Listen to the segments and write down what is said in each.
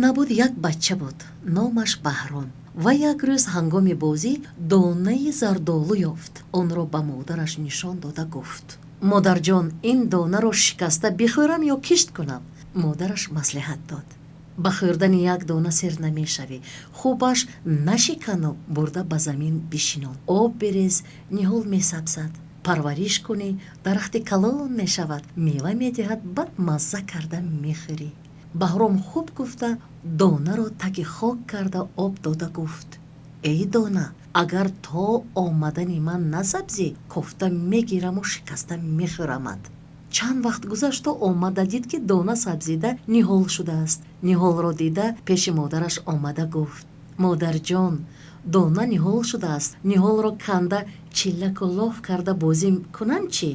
набуд як бача буд, номаш Баҳром. ва як рӯз ҳангоми бозӣ донаи зардолу ёфт. онро ба модараш нишон дода гуфт: модарҷон, ин донаро шикаста бихӯрам ё кишт кунам? модараш маслиҳат дод: ба хӯрдани як дона сер намешавӣ, хубаш нашикану бурда ба замин бишинон, об бирез, ниҳол месабзад, парвариш кунӣ, дарахти калон мешавад, мева медиҳад, баъд мазза карда мехӯрӣ. Баҳром хуб гуфта донаро таги хок карда об дода гуфт: эй дона, агар то омадани ман насабзӣ, кофта мегираму шикаста мехӯрамад. чанд вақт гузашто омада дид ки дона сабзида ниҳол шудааст. ниҳолро дида пеши модараш омада гуфт: модарҷон, дона ниҳол шудааст, ниҳолро канда чиllaку лоф карда бозӣ кунам чӣ?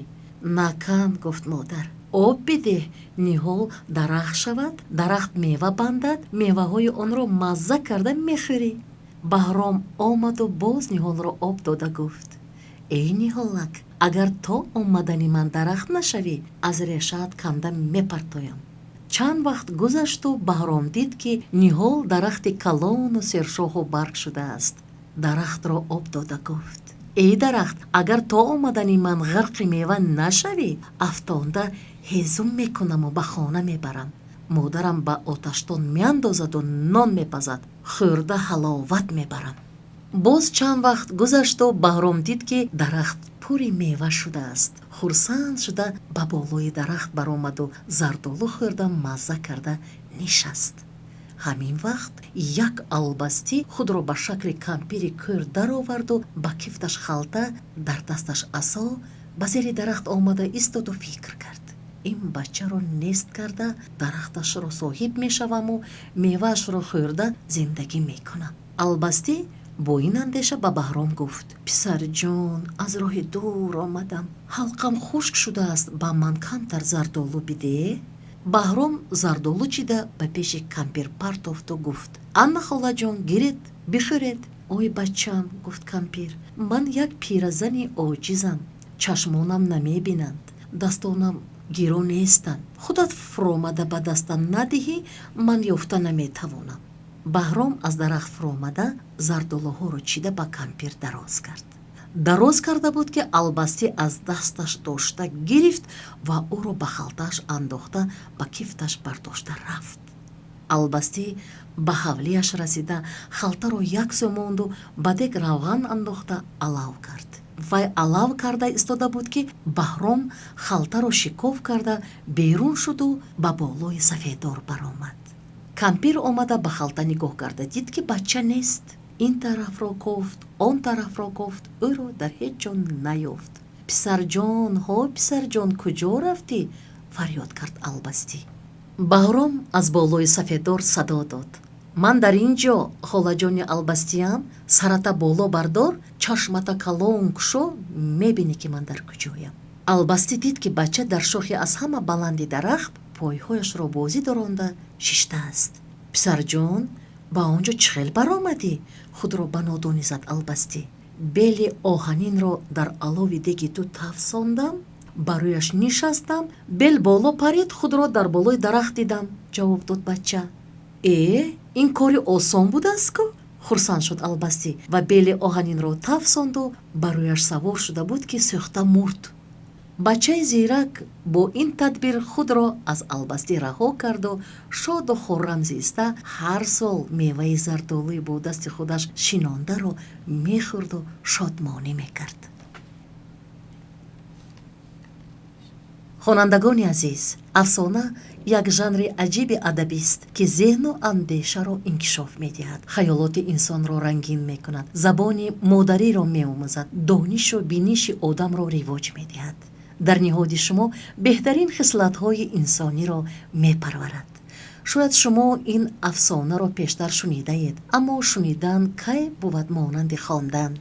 накан, гуфт модар. об бидеҳ, ниҳол дарахт шавад, дарахт мева бандад, меваҳои онро мазза карда мехӯрӣ. баҳром омаду боз ниҳолро об дода гуфт: эй ниҳолак, агар то омадани ман дарахт нашавӣ, аз решаат канда мепартоям. чанд вақт гузашту баҳром дид ки ниҳол дарахти калону сершоху барг шудааст. дарахтро об дода гуфт: эй дарахт, агар то омадани ман ғарқи мева нашавӣ, афтонда ҳезум мекунаму ба хона мебарам. модарам ба оташтон меандозаду нон мепазад, хӯрда ҳаловат мебарам. боз чанд вақт гузашту баҳром дид ки дарахт пури мева шудааст. хурсанд шуда ба болои дарахт баромаду зардолу хӯрда мазза карда нишаст. ҳамин вақт як албастӣ худро ба шакли кампири кӯр дароварду ба кифташ халта, дар дасташ асо ба зери дарахт омада истоду фикр кард: ин бачаро нест карда дарахташро соҳиб мешаваму меваашро хӯрда зиндагӣ мекунам. албастӣ бо ин андеша ба баҳром гуфт: писарҷон, аз роҳи дур омадам, ҳалқам хушк шудааст, ба ман камтар зардолу бидеҳ. баҳром зардолу чида ба пеши кампир партофту гуфт: анна холаҷон, гиред, бихӯред. ой бачам, гуфт кампир, ман як пиразани оҷизам, чашмонам намебинанд, дастонам гиро нестанд, худат фуромада ба дастам надиҳӣ, ман ёфта наметавонам. баҳром аз дарахт фуромада зардолуҳоро чида ба кампир дароз кард. дароз карда буд ки албастӣ аз дасташ дошта гирифт ва ӯро ба халтааш андохта ба кифташ бардошта рафт. албастӣ ба ҳавлияш расида халтаро як сӯ монду ба дег равған андохта алав кард. вай алав карда истода буд ки баҳром халтаро шикоф карда берун шуду ба болои сафеддор баромад. кампир омада ба халта нигоҳ карда дид ки бача нест. ин тарафро кофт, он тарафро кофт, ӯро дар ҳеҷ ҷо наёфт. писарҷон, ҳо писарҷон, куҷо рафтӣ? фарёд кард албастӣ. баҳром аз болои сафеддор садо дод: ман дар ин ҷо, холаҷони албастиам, сарата боло бардор, чашмата калон кушо, мебинӣ ки ман дар куҷоям. албастӣ дид ки бача дар шохи аз ҳама баланди дарахт пойҳояшро бозӣ доронда шиштааст. писарҷон, ба он ҷо чӣ хел баромадӣ? худро ба нодонӣ зад албастӣ. бели оҳанинро дар алови деги ту тафсондам, ба рӯяш нишастам, бел боло парид, худро дар болои дарахт дидам, ҷавоб дод бача. ин кори осон будааст ку? хурсанд шуд албастӣ ва бели оҳанинро тафсонду ба рӯяш савор шуда буд ки сӯхта мурд. бачаи зирак бо ин тадбир худро аз албастӣ раҳо карду шоду хуррам зиста ҳар сол меваи зардолӯи бо дасти худаш шинондаро мехӯрду шодмонӣ мекард. хонандагони азиз, афсона як жанри аҷиби адабист ки зеҳну андешаро инкишоф медиҳад, хаёлоти инсонро рангин мекунад, забони модариро меомӯзад, донишу биниши одамро ривоҷ медиҳад. дар ниҳоди шумо беҳтарин хислатҳои инсониро мепарварад. шояд шумо ин афсонаро пештар шунидаед, аммо шунидан кай бувад монанди хондан.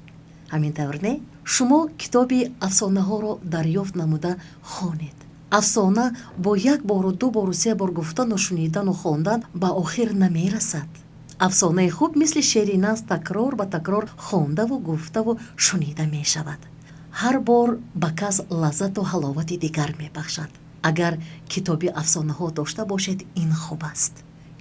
ҳамин тавр не? шумо китоби афсонаҳоро дарёфт намуда хонед. афсона бо як бору ду бору се бор гуфтану шунидану хондан ба охир намерасад. афсонаи хуб мисли шеъри наз такрор ба такрор хондаву гуфтаву шунида мешавад. ҳар бор ба кас лаззату ҳаловати дигар мебахшад. агар китоби афсонаҳо дошта бошед, ин хуб аст.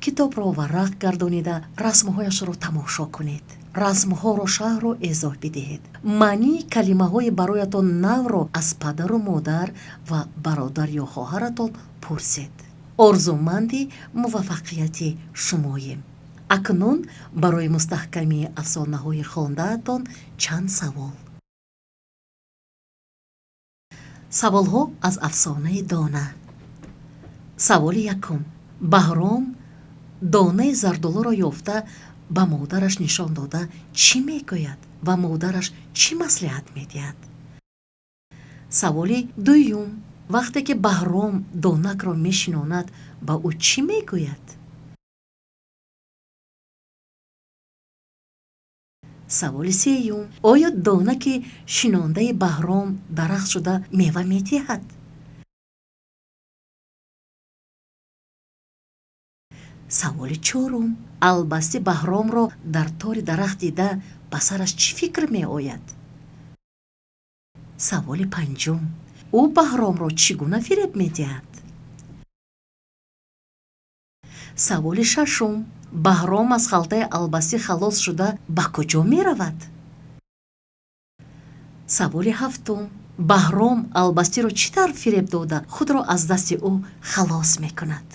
китобро варақ гардонида расмҳояшро тамошо кунед. расмҳоро шаҳрро эзоҳ бидиҳед. маънии калимаҳои бароятон навро аз падару модар ва бародар ё хоҳаратон пурсед. орзуманди муваффақияти шумоем. акнун барои мустаҳкамии афсонаҳои хондаатон чанд савол. саволҳо аз афсонаи дона. саволи якум. баҳром донаи зардолуро ёфта ба модараш нишон дода чӣ мегӯяд ва модараш чӣ маслиҳат медиҳад? саволи дуюм. вақте ки баҳром донакро мешинонад ба ӯ чӣ мегӯяд? саволи сеюм. оё донаки шинондаи баҳром дарахт шуда мева медиҳад? саволи чорум. албасти баҳромро дар тори дарахт дида ба сараш чӣ фикр меояд? саволи панҷум. ӯ баҳромро чӣ гуна фиреб медиҳад? саволи шашум. баҳром аз халтаи албастӣ халос шуда ба куҷо меравад? саволи ҳафтум. баҳром албастиро чӣ тавр фиреб дода худро аз дасти ӯ халос мекунад?